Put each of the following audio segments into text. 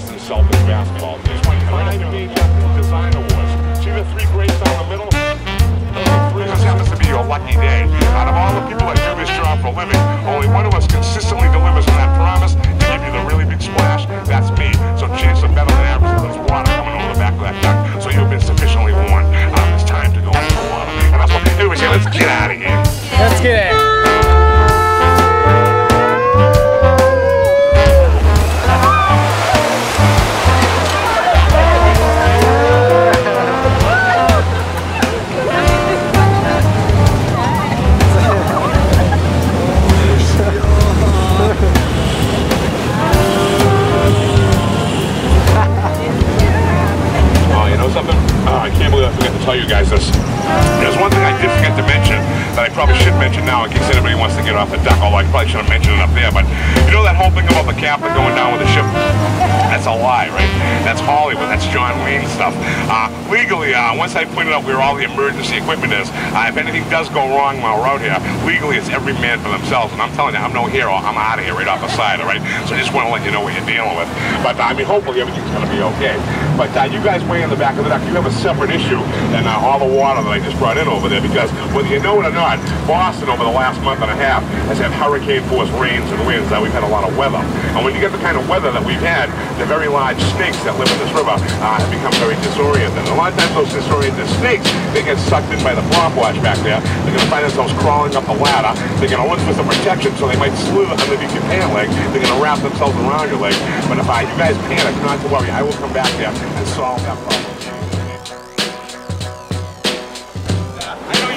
best in Celtics basketball. She's won 5 major design awards. See the 3 grades down the middle? This happens to be your lucky day. Out of all the people that do this job for a living, only one of us consistently delivers on that promise to give you the really big splash. That's me. So chances are better than average. There's water coming over the back of that duck, so you've been sufficiently warned. It's time to go into the water. And that's what we say. Let's get out of here. Let's get it. Tell you guys this. There's one thing I did forget to mention that I probably should mention now in case anybody wants to get off the deck, although I probably should have mentioned it up there, but you know that whole thing about the captain going down with the ship? That's a lie, right? That's Hollywood. That's John Wayne stuff. Legally, once I pointed out where all the emergency equipment is, if anything does go wrong while we're out here, legally it's every man for themselves, and I'm telling you, I'm no hero. I'm out of here right off the side, all right? So I just want to let you know what you're dealing with. But, I mean, hopefully everything's going to be okay. But you guys way in the back of the deck, you have a separate issue than all the water that I just brought in over there, because whether you know it or not, Boston over the last month and a half has had hurricane-force rains and winds. We've had a lot of weather. And when you get the kind of weather that we've had, the very large snakes that live in this river have become very disoriented. And a lot of times those disoriented snakes, they get sucked in by the prop wash back there. They're going to find themselves crawling up the ladder. They're going to look for some protection, so they might slither underneath your pant leg. They're going to wrap themselves around your leg. But if you guys panic, not to worry, I will come back there and solve that problem.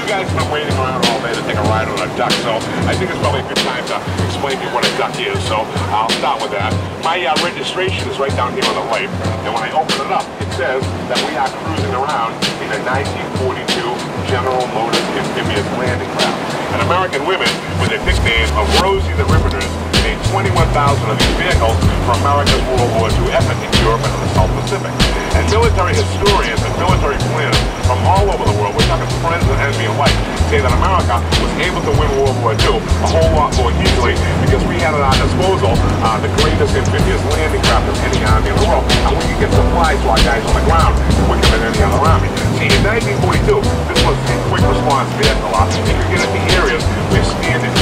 You guys have been waiting around all day to take a ride on a duck, so I think it's probably a good time to explain to you what a duck is. So I'll start with that. My registration is right down here on the right, and when I open it up, it says that we are cruising around in a 1942 General Motors amphibious landing craft. And American women, with a nickname of Rosie the Riveters, made 21,000 of these vehicles for America's World War II effort in Europe and in the South Pacific. And military historians and military planners from all over the world, we're talking friends and enemy alike, say that America was able to win World War II a whole lot more easily because we had at our disposal the greatest amphibious landing craft of any army in the world. And we could get supplies to our guys on the ground quicker than any other army. See, in 1942, this was a quick response vehicle. You could get into areas where standard